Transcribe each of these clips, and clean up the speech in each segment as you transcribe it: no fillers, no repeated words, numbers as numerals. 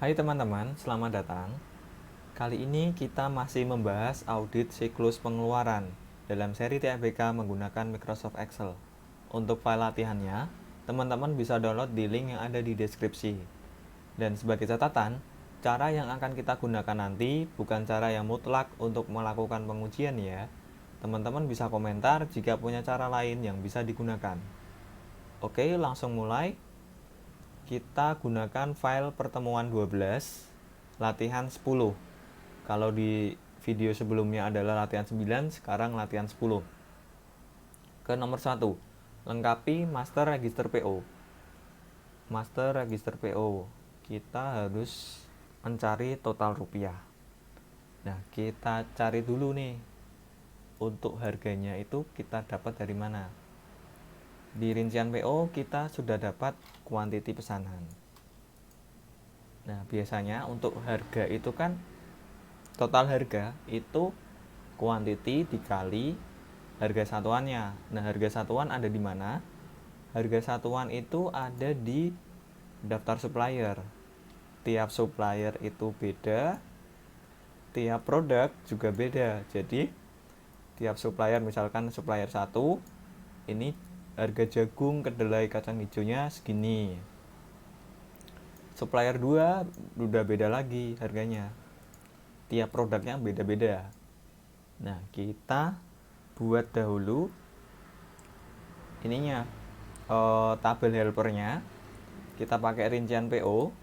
Hai teman-teman, selamat datang. Kali ini kita masih membahas audit siklus pengeluaran dalam seri TFBK menggunakan Microsoft Excel. Untuk file latihannya, teman-teman bisa download di link yang ada di deskripsi. Dan sebagai catatan, cara yang akan kita gunakan nanti bukan cara yang mutlak untuk melakukan pengujian ya. Teman-teman bisa komentar jika punya cara lain yang bisa digunakan. Oke, langsung mulai. Kita gunakan file pertemuan 12, latihan 10. Kalau di video sebelumnya adalah latihan 9, sekarang latihan 10. Ke nomor 1, lengkapi master register PO. Master register PO, kita harus mencari total rupiah. Nah, kita cari dulu nih, untuk harganya itu kita dapat dari mana. Di rincian PO kita sudah dapat kuantiti pesanan. Nah, biasanya untuk harga itu kan total harga itu kuantiti dikali harga satuannya. Nah, harga satuan ada di mana? Harga satuan itu ada di daftar supplier. Tiap supplier itu beda, tiap produk juga beda. Jadi, tiap supplier, misalkan supplier 1, ini harga jagung, kedelai, kacang hijaunya segini. Supplier 2 udah beda lagi harganya. Tiap produknya beda-beda. Nah, kita buat dahulu ininya, tabel helpernya. Kita pakai rincian PO,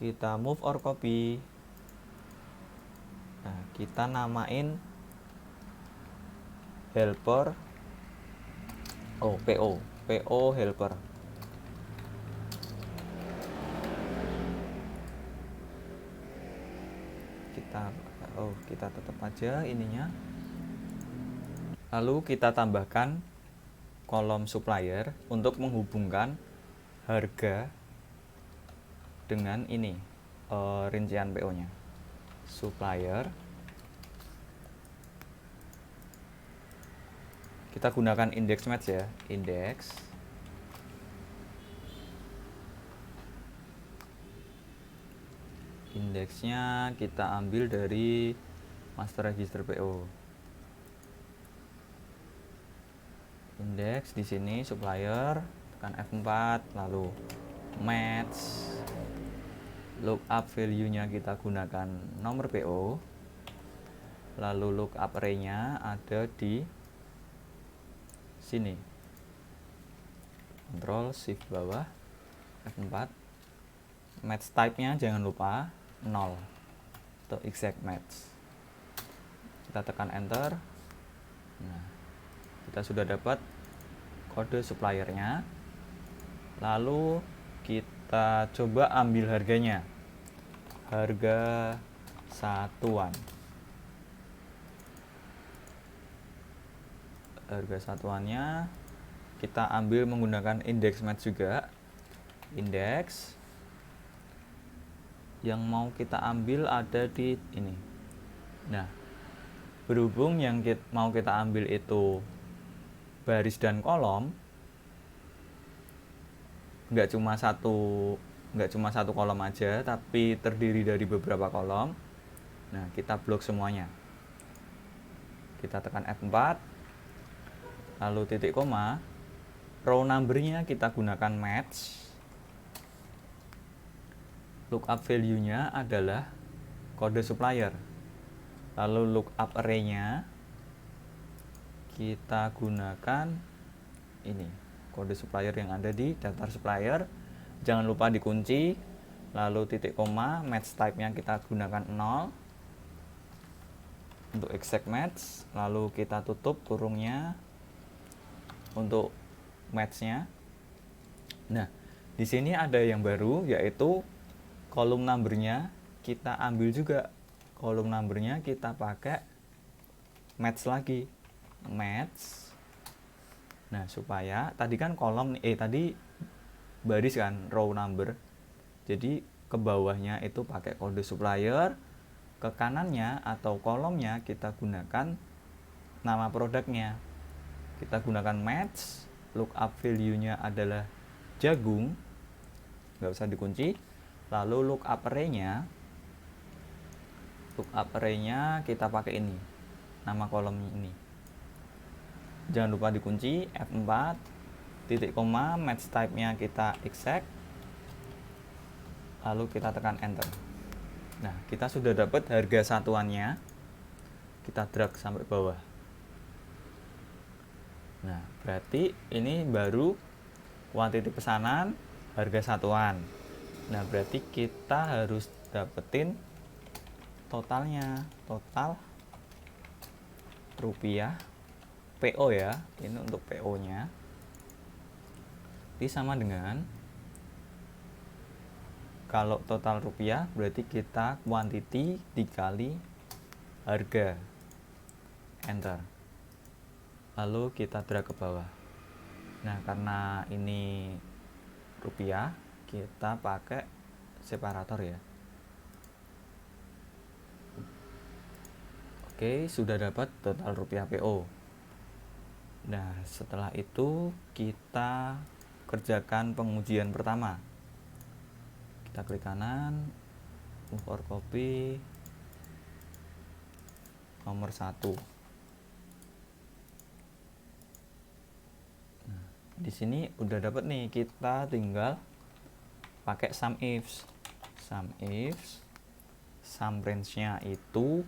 kita move or copy. Nah, kita namain helper PO helper. Kita tetap aja ininya. Lalu kita tambahkan kolom supplier untuk menghubungkan harga dengan ini, rincian PO-nya. Supplier. Kita gunakan index match ya, index. Indeksnya kita ambil dari master register PO. Indeks di sini supplier, tekan F4, lalu match. Lookup value-nya kita gunakan nomor PO. Lalu lookup array-nya ada di sini. Ctrl Shift bawah, F4. Match type-nya jangan lupa 0 atau exact match. Kita tekan enter. Nah, kita sudah dapat kode suppliernya. Lalu kita coba ambil harganya. Harga satuan. Harga satuannya kita ambil menggunakan index match juga. Index yang mau kita ambil ada di ini. Nah, berhubung yang mau kita ambil itu baris dan kolom, nggak cuma satu kolom aja, tapi terdiri dari beberapa kolom. Nah, kita blok semuanya. Kita tekan F4, lalu titik koma. Row number-nya kita gunakan match. Lookup value-nya adalah kode supplier. Lalu lookup array-nya kita gunakan ini, kode supplier yang ada di daftar supplier. Jangan lupa dikunci. Lalu titik koma, match type-nya kita gunakan 0 untuk exact match. Lalu kita tutup kurungnya untuk match-nya. Nah, di sini ada yang baru, yaitu kolom number-nya kita ambil juga. Kolom number-nya kita pakai match lagi. Match. Nah, supaya tadi kan tadi baris kan, row number. Jadi ke bawahnya itu pakai kode supplier, ke kanannya atau kolomnya kita gunakan nama produknya. Kita gunakan match. Lookup value-nya adalah jagung, nggak usah dikunci. Lalu lookup array-nya kita pakai ini, nama kolom ini. Jangan lupa dikunci F4, titik koma, match type-nya kita exact, lalu kita tekan enter. Nah, kita sudah dapat harga satuannya, kita drag sampai bawah. Nah, berarti ini baru kuantiti pesanan, harga satuan. Nah, berarti kita harus dapetin totalnya, total rupiah PO ya, ini untuk PO nya ini sama dengan, kalau total rupiah berarti kita quantity dikali harga, enter, lalu kita drag ke bawah. Nah, karena ini rupiah, kita pakai separator ya. Oke, sudah dapat total rupiah PO. Nah, setelah itu kita kerjakan pengujian pertama. Kita klik kanan, move or copy nomor 1. Nah, di sini udah dapat nih, kita tinggal pakai sum ifs. Sum range-nya itu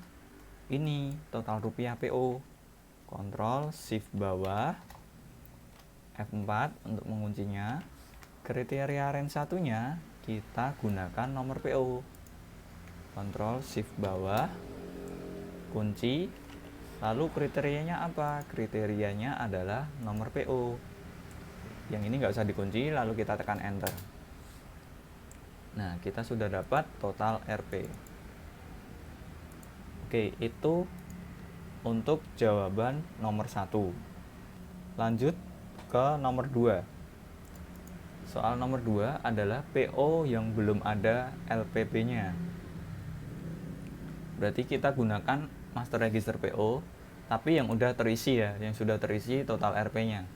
ini total rupiah PO. Ctrl Shift bawah, F4 untuk menguncinya. Kriteria range satunya kita gunakan nomor PO. Ctrl Shift bawah, kunci. Lalu kriterianya apa? Kriterianya adalah nomor PO. Yang ini nggak usah dikunci, lalu kita tekan enter. Nah, kita sudah dapat total RP. Oke, itu untuk jawaban nomor 1. Lanjut ke nomor 2. Soal nomor 2 adalah PO yang belum ada LPB-nya. Berarti kita gunakan master register PO, tapi yang udah terisi ya, yang sudah terisi total RP-nya.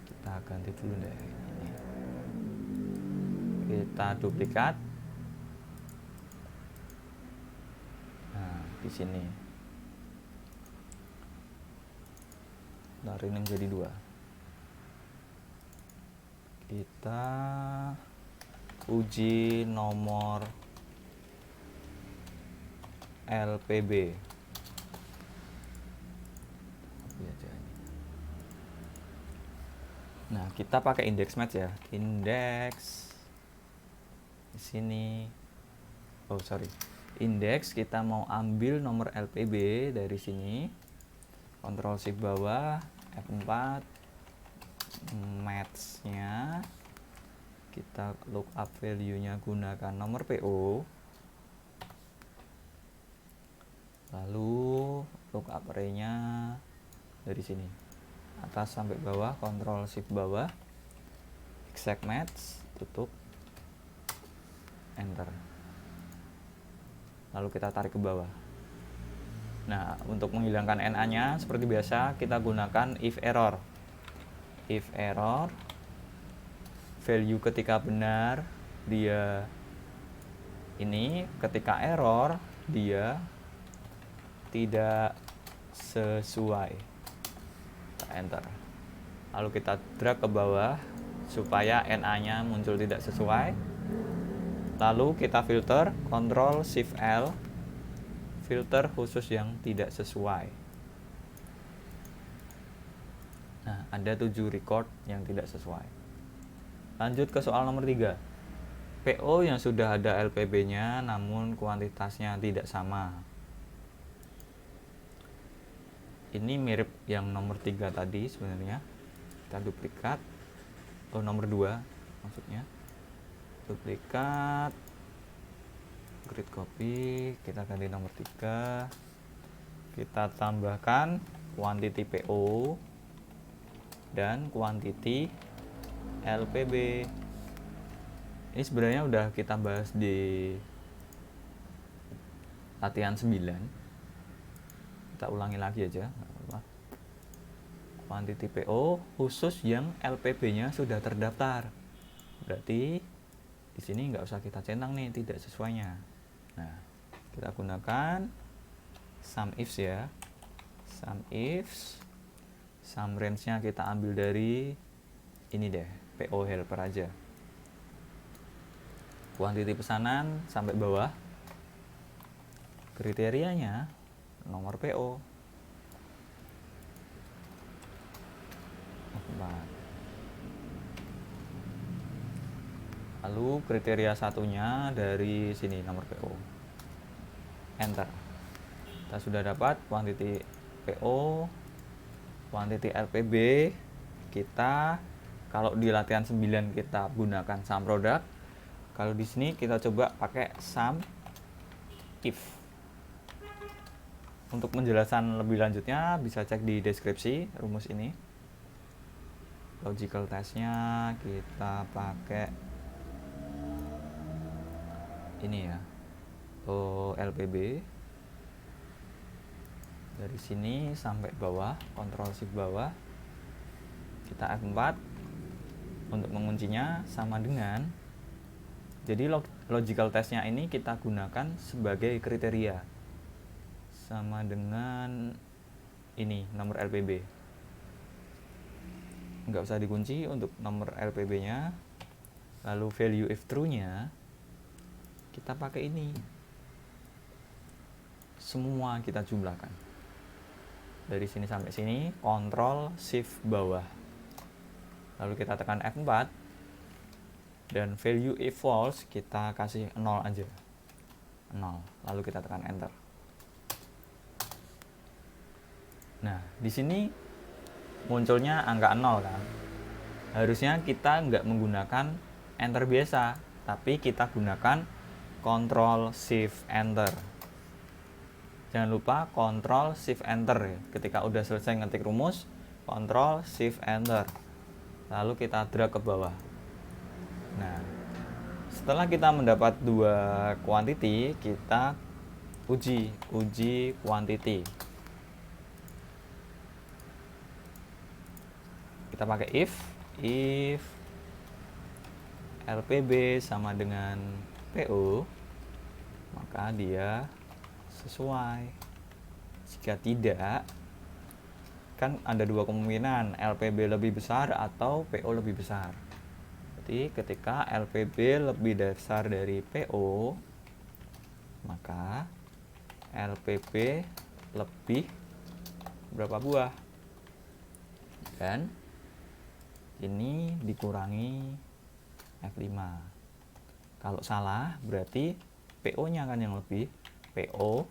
Kita ganti dulu deh. Ini. Kita duplikat. Nah, di sini. Dari ini menjadi 2. Kita uji nomor LPB. Nah, kita pakai index match ya. Index di sini. Oh, sorry. Index kita mau ambil nomor LPB dari sini. Ctrl Shift bawah, F4, match-nya kita lookup value-nya gunakan nomor PO, lalu lookup array-nya dari sini, atas sampai bawah, Ctrl Shift bawah, exact match, tutup, enter, lalu kita tarik ke bawah. Nah, untuk menghilangkan NA-nya seperti biasa kita gunakan if error. If error, value ketika benar dia ini, ketika error dia tidak sesuai. Kita enter. Lalu kita drag ke bawah supaya NA-nya muncul tidak sesuai. Lalu kita filter, Ctrl Shift L, filter khusus yang tidak sesuai. Nah, ada 7 record yang tidak sesuai. Lanjut ke soal nomor 3. PO yang sudah ada LPB-nya namun kuantitasnya tidak sama. Ini mirip yang nomor 3 tadi sebenarnya. Kita duplikat. Oh, nomor 2 maksudnya. Duplikat, grid copy, kita ganti nomor 3, kita tambahkan quantity PO dan quantity LPB. Ini sebenarnya udah kita bahas di latihan 9. Kita ulangi lagi aja, quantity PO khusus yang LPB nya sudah terdaftar. Berarti Di sini nggak usah kita centang nih, tidak sesuainya. Nah, kita gunakan sum ifs ya. Sum ifs, sum range-nya kita ambil dari ini deh, PO helper aja. Kuantiti pesanan sampai bawah. Kriterianya nomor PO. 4. Lalu kriteria satunya dari sini nomor PO. Enter. Kita sudah dapat kuantiti PO, kuantiti LPB. Kita kalau di latihan 9 kita gunakan sum product. Kalau di sini kita coba pakai sum if. Untuk penjelasan lebih lanjutnya bisa cek di deskripsi rumus ini. Logical testnya kita pakai ini ya, LPB dari sini sampai bawah, Ctrl Shift bawah, kita F4 untuk menguncinya sama dengan, jadi logical testnya ini kita gunakan sebagai kriteria sama dengan ini nomor LPB, nggak usah dikunci untuk nomor LPB nya. Lalu value if true nya kita pakai ini, semua kita jumlahkan dari sini sampai sini, Ctrl Shift bawah, lalu kita tekan F4 dan value if false kita kasih 0 aja, 0, lalu kita tekan enter. Nah, di sini munculnya angka 0 kan, harusnya kita nggak menggunakan enter biasa, tapi kita gunakan Ctrl Shift Enter. Jangan lupa Ctrl Shift Enter ya. Ketika udah selesai ngetik rumus, Ctrl Shift Enter. Lalu kita drag ke bawah. Nah, setelah kita mendapat dua quantity, kita uji quantity. Kita pakai if LPB sama dengan PO, maka dia sesuai. Jika tidak, kan ada dua kemungkinan, LPB lebih besar atau PO lebih besar. Jadi ketika LPB lebih besar dari PO, maka LPB lebih berapa buah, dan ini dikurangi F5. Kalau salah berarti PO nya kan yang lebih, PO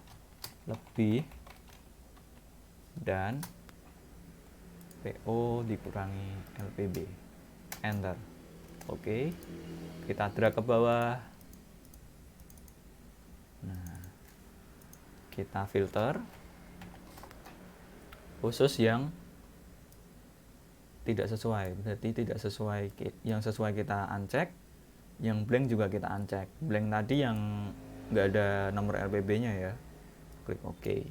lebih dan PO dikurangi LPB. Enter. Oke, kita drag ke bawah. Nah, kita filter khusus yang tidak sesuai, berarti tidak sesuai, yang sesuai kita uncheck, yang blank juga kita uncheck. Blank tadi yang nggak ada nomor LPB nya ya, klik OK.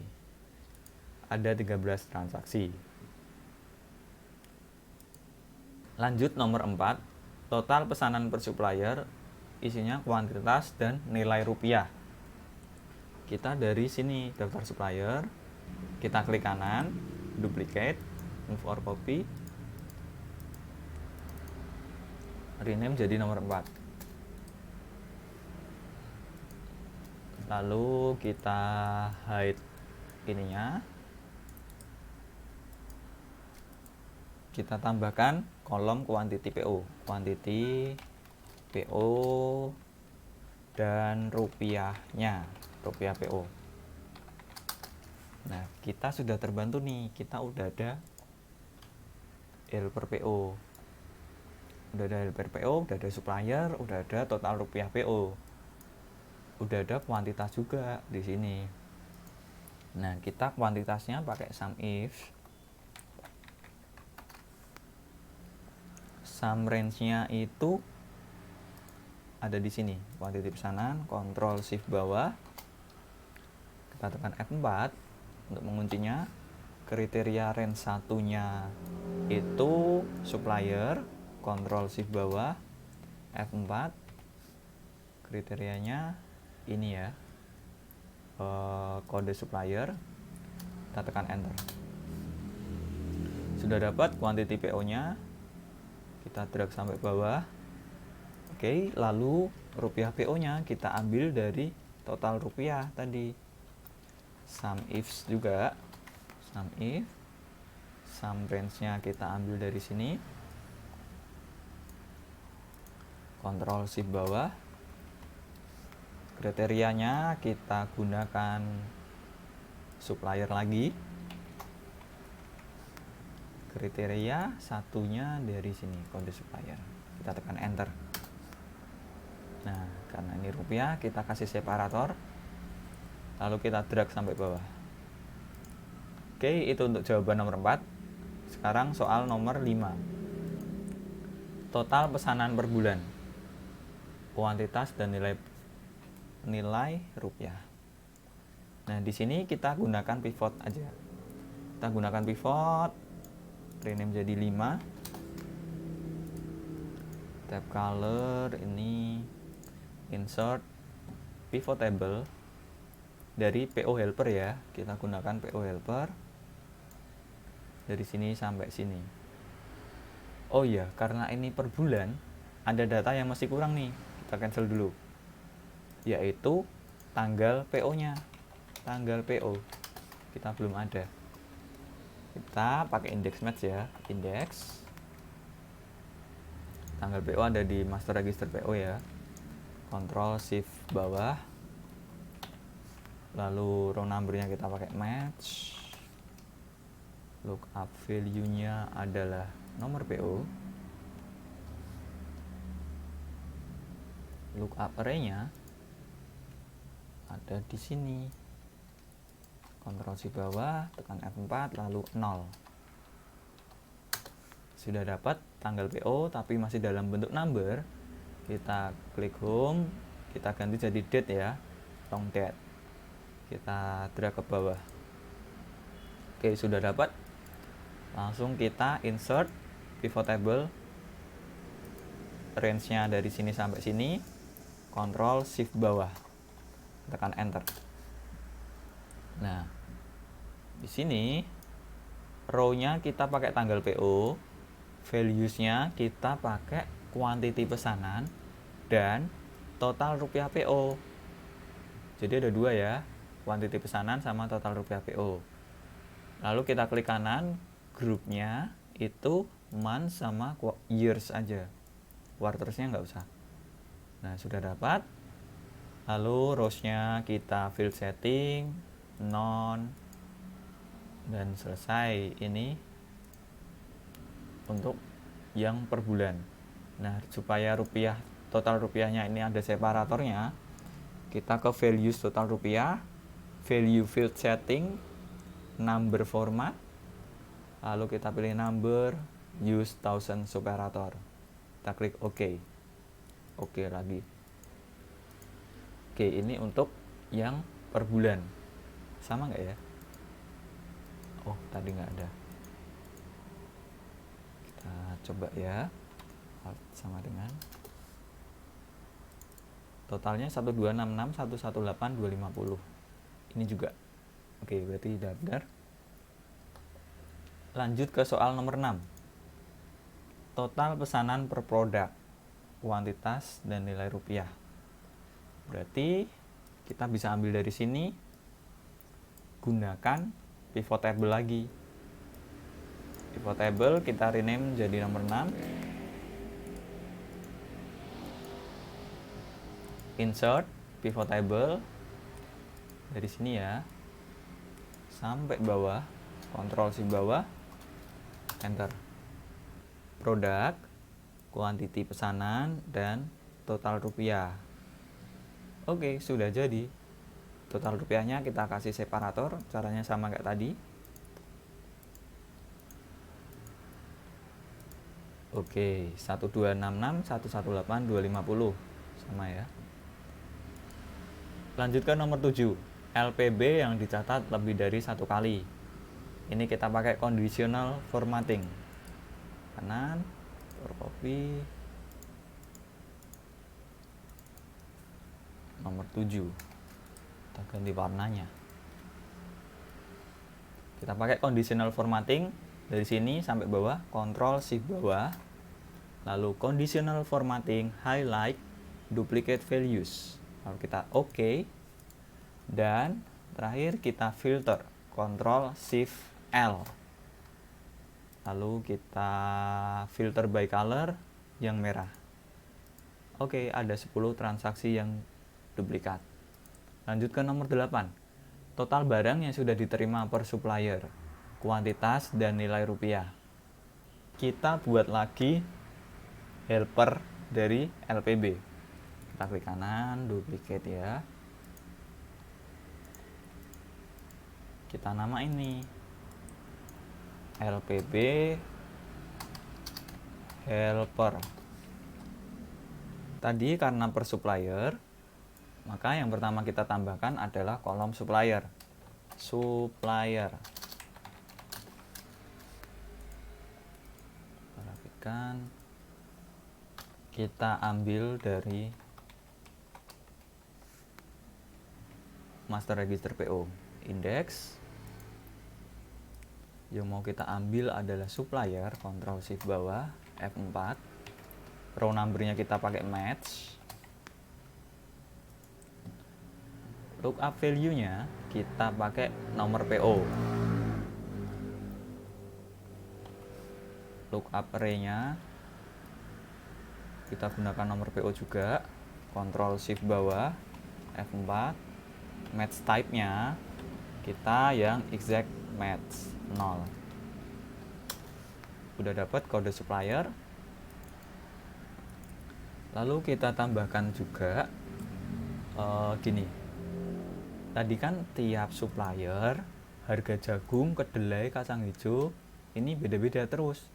Ada 13 transaksi. Lanjut nomor 4, total pesanan per supplier, isinya kuantitas dan nilai rupiah. Kita dari sini daftar supplier, kita klik kanan, duplicate, move or copy, rename jadi nomor 4. Lalu kita hide ininya, kita tambahkan kolom quantity PO dan rupiahnya, rupiah PO. Nah, kita sudah terbantu nih, kita udah ada helper PO, udah ada supplier, udah ada total rupiah PO, udah ada kuantitas juga di sini. Nah, kita kuantitasnya pakai sum if, sum range-nya itu ada di sini, kuantiti pesanan, Ctrl Shift bawah, kita tekan F4 untuk menguncinya. Kriteria range satunya itu supplier, Ctrl Shift bawah, F4, kriterianya ini ya, kode supplier, kita tekan enter. Sudah dapat quantity PO nya, kita drag sampai bawah. Oke, lalu rupiah PO nya kita ambil dari total rupiah tadi. Sum ifs juga, sum if, sum range nya kita ambil dari sini, Ctrl Shift bawah, kriterianya kita gunakan supplier lagi, kriteria satunya dari sini, kode supplier, kita tekan enter. Nah, karena ini rupiah, kita kasih separator, lalu kita drag sampai bawah. Oke, itu untuk jawaban nomor 4. Sekarang soal nomor 5. Total pesanan per bulan, kuantitas dan nilai rupiah. Nah, di sini kita gunakan pivot aja. Kita gunakan pivot, rename jadi 5. Tab color ini insert pivot table dari PO helper ya. Kita gunakan PO helper dari sini sampai sini. Oh iya, karena ini per bulan, ada data yang masih kurang nih. Kita cancel dulu, yaitu tanggal PO-nya. Tanggal PO kita belum ada. Kita pakai index match ya, index. Tanggal PO ada di master register PO ya. Ctrl Shift bawah. Lalu row number-nya kita pakai match. Lookup value-nya adalah nomor PO. Lookup array-nya ada di sini. Ctrl Shift bawah, tekan F4, lalu 0. Sudah dapat tanggal PO tapi masih dalam bentuk number. Kita klik home, kita ganti jadi date ya, long date. Kita drag ke bawah. Oke, sudah dapat. Langsung kita insert pivot table, range-nya dari sini sampai sini, Ctrl Shift bawah, tekan enter. Nah, di sini row-nya kita pakai tanggal PO, values-nya kita pakai quantity pesanan dan total rupiah PO. Jadi ada dua ya, quantity pesanan sama total rupiah PO. Lalu kita klik kanan, grupnya itu month sama years aja, quarters-nya nggak usah. Nah, sudah dapat. Lalu rows-nya kita field setting, non, dan selesai. Ini untuk yang per bulan. Nah, supaya rupiah, total rupiahnya ini ada separatornya, kita ke values total rupiah, value field setting, number format, lalu kita pilih number, use 1000 separator. Kita klik OK. Oke lagi. Oke, ini untuk yang per bulan. Sama nggak ya? Oh, tadi nggak ada. Kita coba ya. Alt sama dengan totalnya 1266, 118, 250. Ini juga. Oke, berarti sudah benar. Lanjut ke soal nomor 6. Total pesanan per produk, kuantitas dan nilai rupiah. Berarti kita bisa ambil dari sini, gunakan pivot table lagi. Pivot table kita rename jadi nomor 6. Insert pivot table dari sini ya, sampai bawah, Ctrl Shift bawah, enter. Produk, kuantiti pesanan, dan total rupiah. Oke, sudah jadi. Total rupiahnya kita kasih separator, caranya sama kayak tadi. Oke, 1266, 118, 250. Sama ya. Lanjut ke nomor 7. LPB yang dicatat lebih dari satu kali. Ini kita pakai conditional formatting. Kanan, for copy. nomor 7. Kita ganti warnanya. Kita pakai conditional formatting dari sini sampai bawah, Ctrl Shift bawah, lalu conditional formatting, highlight, duplicate values, lalu kita OK, dan terakhir kita filter, Ctrl Shift L, lalu kita filter by color yang merah. Oke, ada 10 transaksi yang duplikat. Lanjut ke nomor 8. Total barang yang sudah diterima per supplier, kuantitas dan nilai rupiah. Kita buat lagi helper dari LPB. Kita klik kanan, duplicate ya. Kita nama ini LPB helper. Tadi karena per supplier, maka yang pertama kita tambahkan adalah kolom supplier. Supplier. Perhatikan, kita ambil dari master register PO. Index. Yang mau kita ambil adalah supplier, Ctrl Shift bawah, F4. Row number-nya kita pakai match. Lookup value-nya kita pakai nomor PO. Lookup array-nya kita gunakan nomor PO juga. Ctrl Shift bawah, F4. Match type-nya kita yang exact match 0. Udah dapat kode supplier. Lalu kita tambahkan juga gini. Tadi kan tiap supplier harga jagung, kedelai, kacang hijau ini beda-beda terus.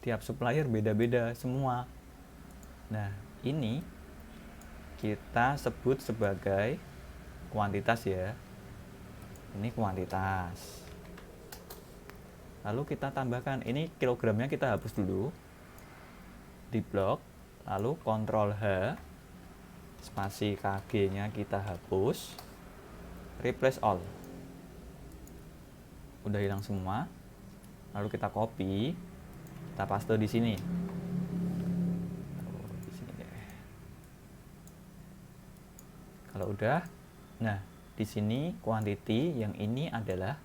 Tiap supplier beda-beda semua. Nah, ini kita sebut sebagai kuantitas ya. Ini kuantitas. Lalu kita tambahkan, ini kilogramnya kita hapus dulu. Di blok, lalu Ctrl H, spasi KG-nya kita hapus. Replace all. Udah hilang semua. Lalu kita copy, kita paste di sini. Di sini deh. Kalau udah, nah di sini quantity yang ini adalah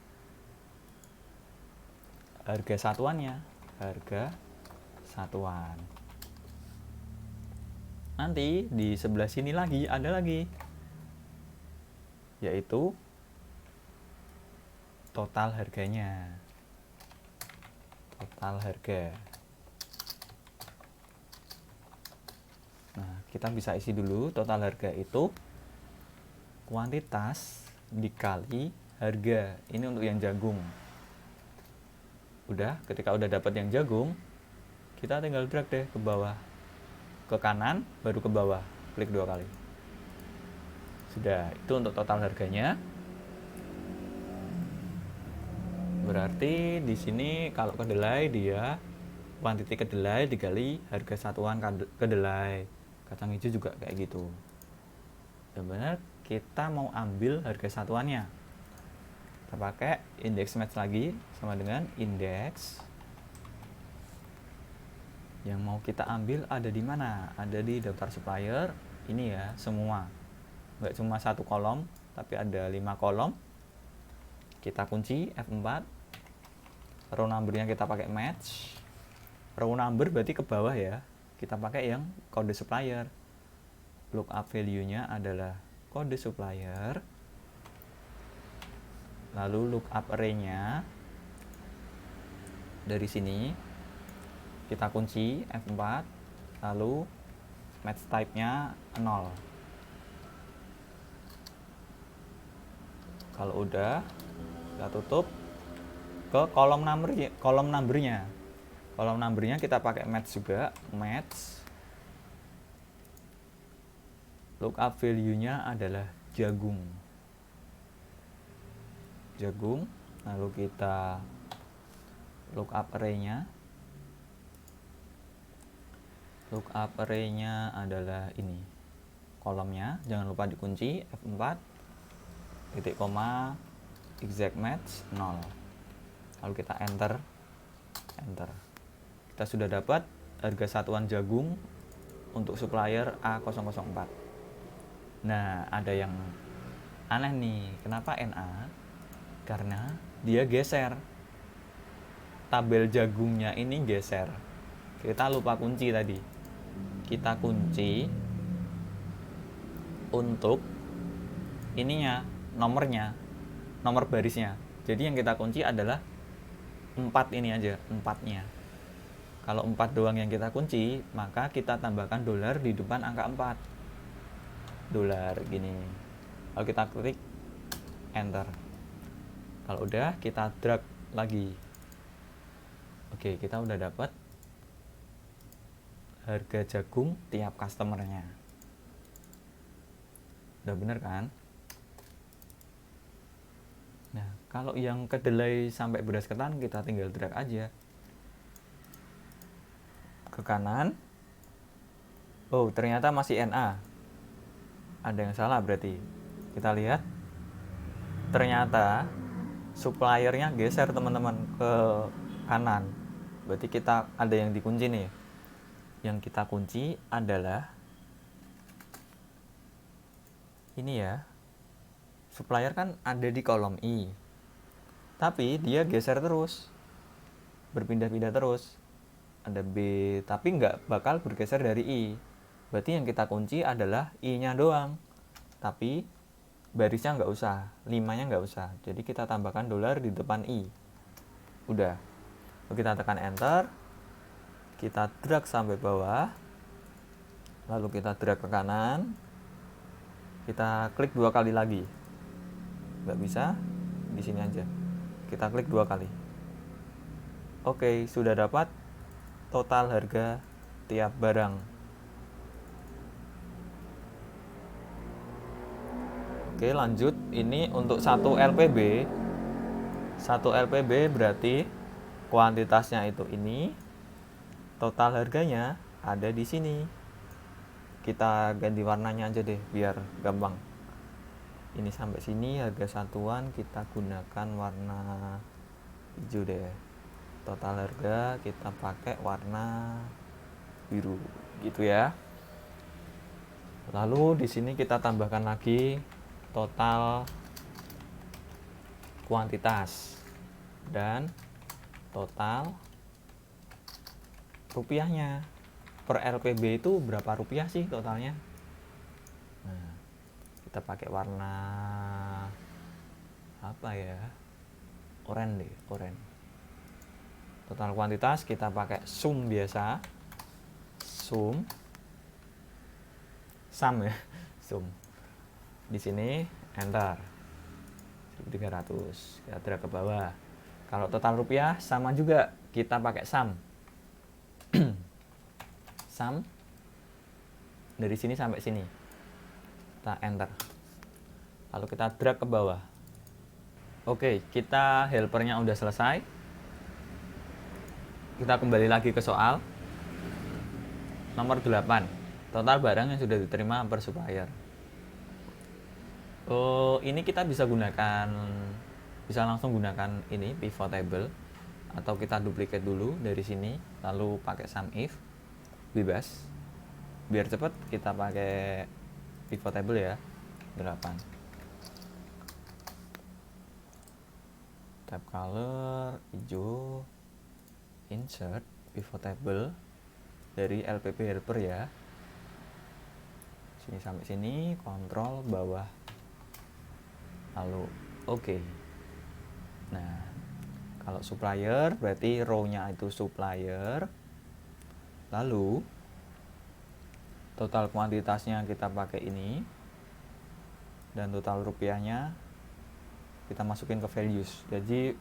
harga satuannya, harga satuan. Nanti di sebelah sini lagi ada lagi, yaitu total harganya. Total harga. Nah, kita bisa isi dulu total harga itu kuantitas dikali harga. Ini untuk yang jagung. Udah, ketika udah dapat yang jagung, kita tinggal drag deh ke bawah. Ke kanan, baru ke bawah. Klik 2 kali. Sudah, itu untuk total harganya. Berarti di sini kalau kedelai dia kuantiti kedelai dikali harga satuan kedelai. Kacang hijau juga kayak gitu. Benar-benar kita mau ambil harga satuannya. Kita pakai index match lagi sama dengan index. Yang mau kita ambil ada di mana? Ada di daftar supplier. Ini ya, semua. Nggak cuma satu kolom, tapi ada 5 kolom. Kita kunci F4. Row number-nya kita pakai match. Row number berarti ke bawah ya. Kita pakai yang kode supplier. Lookup value-nya adalah kode supplier. Lalu lookup array-nya dari sini kita kunci F4, lalu match type-nya 0. Kalau udah, kita tutup. Ke kolom number-nya. Kolom number-nya kita pakai match juga, match. Lookup value-nya adalah jagung. Jagung, lalu kita lookup array-nya. Lookup array-nya adalah ini. kolomnya, jangan lupa dikunci F4, titik koma, exact match 0. Lalu kita enter. Kita sudah dapat harga satuan jagung untuk supplier A004. Nah, ada yang aneh nih, kenapa NA? Karena dia geser, tabel jagungnya ini geser. Kita lupa kunci tadi. Kita kunci untuk ininya, nomor barisnya. Jadi yang kita kunci adalah 4 ini aja, 4-nya. Kalau 4 doang yang kita kunci, maka kita tambahkan dolar di depan angka 4. Dolar gini. Lalu kita klik enter. Kalau udah, kita drag lagi. Oke, kita udah dapat harga jagung tiap customernya. Udah bener kan? Nah, kalau yang kedelai sampai beras ketan, kita tinggal drag aja ke kanan. Oh, ternyata masih NA. Ada yang salah berarti. Kita lihat. Ternyata suppliernya geser teman-teman ke kanan. Berarti kita ada yang dikunci nih. Yang kita kunci adalah ini ya. Supplier kan ada di kolom I. Tapi dia geser terus. Berpindah-pindah terus. Ada B, tapi nggak bakal bergeser dari I. Berarti yang kita kunci adalah I-nya doang. Tapi barisnya nggak usah, 5-nya nggak usah. Jadi kita tambahkan dolar di depan I. Udah. Lalu kita tekan enter. Kita drag sampai bawah. Lalu kita drag ke kanan. Kita klik 2 kali lagi. Nggak bisa, di sini aja. Kita klik 2 kali. Oke, sudah dapat total harga tiap barang. Oke, lanjut. Ini untuk 1 LPB. 1 LPB berarti kuantitasnya itu ini. Total harganya ada di sini. Kita ganti warnanya aja deh biar gampang. Ini sampai sini harga satuan kita gunakan warna hijau deh. Total harga kita pakai warna biru gitu ya. Lalu di sini kita tambahkan lagi total kuantitas dan total rupiahnya. Per LPB itu berapa rupiah sih totalnya? Nah, kita pakai warna apa ya? Oranye deh, oranye. Total kuantitas kita pakai sum biasa. Sum ya, sum. Di sini enter 1.300. Kita drag ke bawah. Kalau total rupiah sama juga, kita pakai sum. Sum dari sini sampai sini. Kita enter. Lalu kita drag ke bawah. Oke, kita helpernya udah selesai. Kita kembali lagi ke soal. Nomor 8. Total barang yang sudah diterima per supplier. Oh, ini kita bisa langsung gunakan ini pivot table, atau kita duplicate dulu dari sini lalu pakai sum if, bebas. Biar cepat kita pakai pivot table ya. 8. Tab color hijau, insert pivot table dari LPP helper ya. Sini sampai sini, kontrol bawah. Lalu oke. Nah, kalau supplier berarti row-nya itu supplier. Lalu total kuantitasnya kita pakai ini. Dan total rupiahnya kita masukin ke values.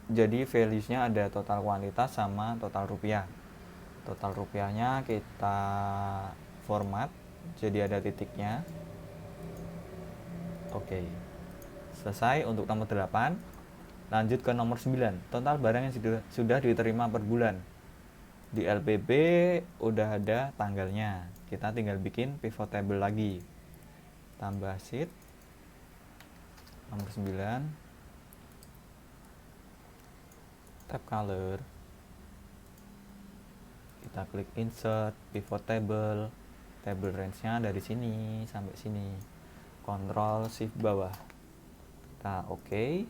Jadi values-nya ada total kuantitas sama total rupiah. Total rupiahnya kita format jadi ada titiknya. Oke. Selesai untuk nomor 8. Lanjut ke nomor 9. Total barang yang sudah diterima per bulan. Di LPB udah ada tanggalnya. Kita tinggal bikin pivot table lagi. tambah sheet. Nomor 9, tab color, kita klik insert, pivot table, table range-nya dari sini sampai sini, Ctrl Shift bawah, kita oke.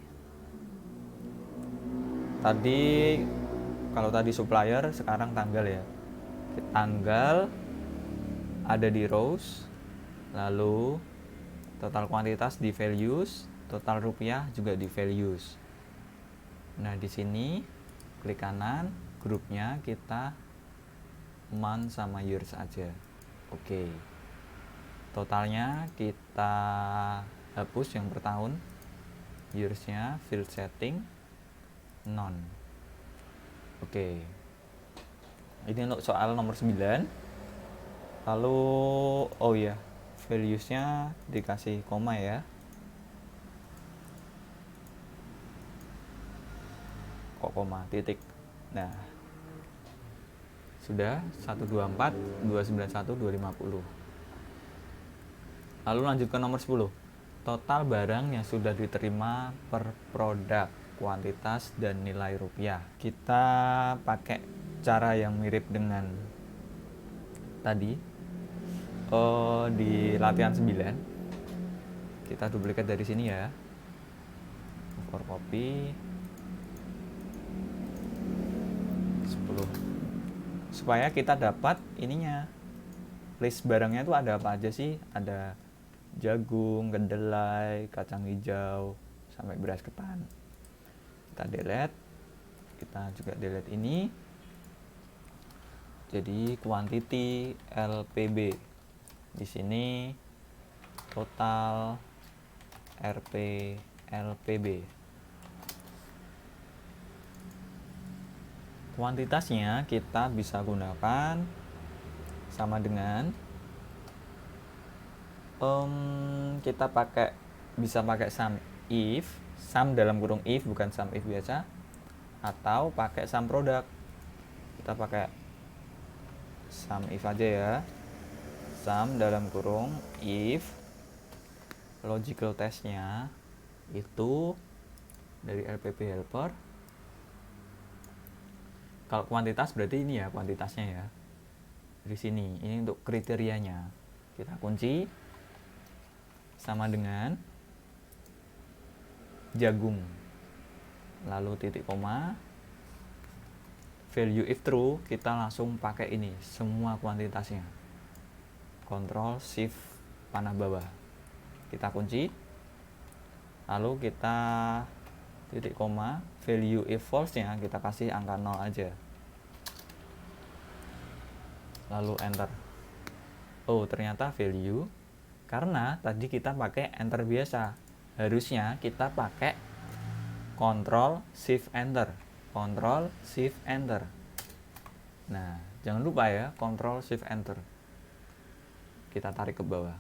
Tadi kalau tadi supplier, sekarang tanggal ya, tanggal ada di rows, lalu total kuantitas di values, total rupiah juga di values. Nah, di sini klik kanan, grupnya kita month sama years aja. Oke. Totalnya kita hapus yang per tahun. Years-nya field setting none. Oke. Ini untuk soal nomor 9. Lalu oh ya, values-nya dikasih koma ya. Kok koma, titik. Nah, sudah 124, 291, 250. Lalu lanjut ke nomor 10. Total barang yang sudah diterima per produk, kuantitas dan nilai rupiah. Kita pakai cara yang mirip dengan tadi di latihan 9. Kita duplikat dari sini ya. For copy 10. Supaya kita dapat ininya, list barangnya itu ada apa aja sih. Ada jagung, kedelai, kacang hijau, sampai beras ketan. Kita delete. Kita juga delete ini. Jadi quantity LPB. Di sini total RP LPB. Kuantitasnya kita bisa gunakan sama dengan kita bisa pakai sum if, sum dalam kurung if, bukan sum if biasa, atau pakai sum product. Kita pakai sum if aja ya. Sum dalam kurung if, logical testnya itu dari LPB helper. Kalau kuantitas berarti ini ya kuantitasnya ya. Di sini, ini untuk kriterianya. Kita kunci sama dengan jagung. Lalu titik koma. Value if true, kita langsung pakai ini semua kuantitasnya. Ctrl Shift panah bawah. Kita kunci. Lalu kita titik koma, value if false-nya kita kasih angka 0 aja. Lalu enter. Oh, ternyata value, karena tadi kita pakai enter biasa. Harusnya kita pakai Ctrl Shift Enter. Ctrl Shift Enter. Nah, jangan lupa ya, Ctrl Shift Enter. Kita tarik ke bawah.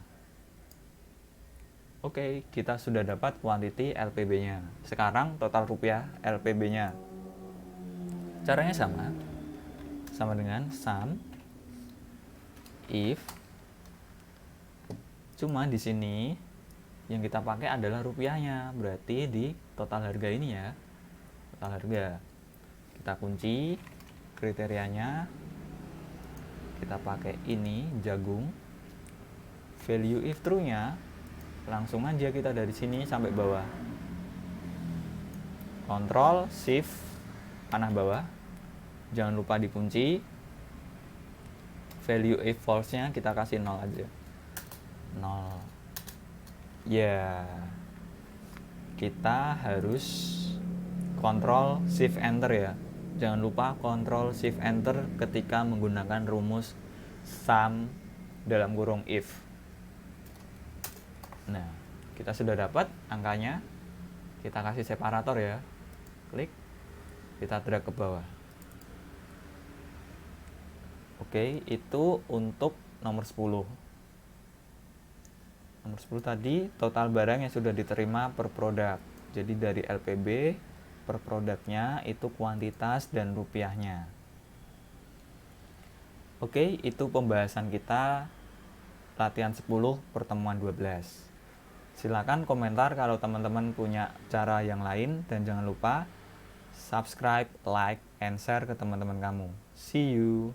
Oke, kita sudah dapat quantity LPB-nya. Sekarang total rupiah LPB-nya. Caranya sama. Sama dengan sum if. Cuma di sini yang kita pakai adalah rupiahnya. Berarti di total harga ini ya. Total harga. Kita kunci kriterianya. Kita pakai ini jagung. Value if true-nya langsung aja kita dari sini sampai bawah. Ctrl Shift panah bawah. Jangan lupa dikunci. Value if false-nya kita kasih 0 aja. 0. Ya. Kita harus Ctrl Shift Enter ya. Jangan lupa Ctrl Shift Enter ketika menggunakan rumus sum dalam kurung if. Nah, kita sudah dapat angkanya. Kita kasih separator ya. Klik. Kita drag ke bawah. Oke, itu untuk nomor 10. Nomor 10 tadi total barang yang sudah diterima per produk. Jadi dari LPB per produknya itu kuantitas dan rupiahnya. Oke, itu pembahasan kita latihan 10 pertemuan 12. Silakan komentar kalau teman-teman punya cara yang lain, dan jangan lupa subscribe, like, and share ke teman-teman kamu. See you.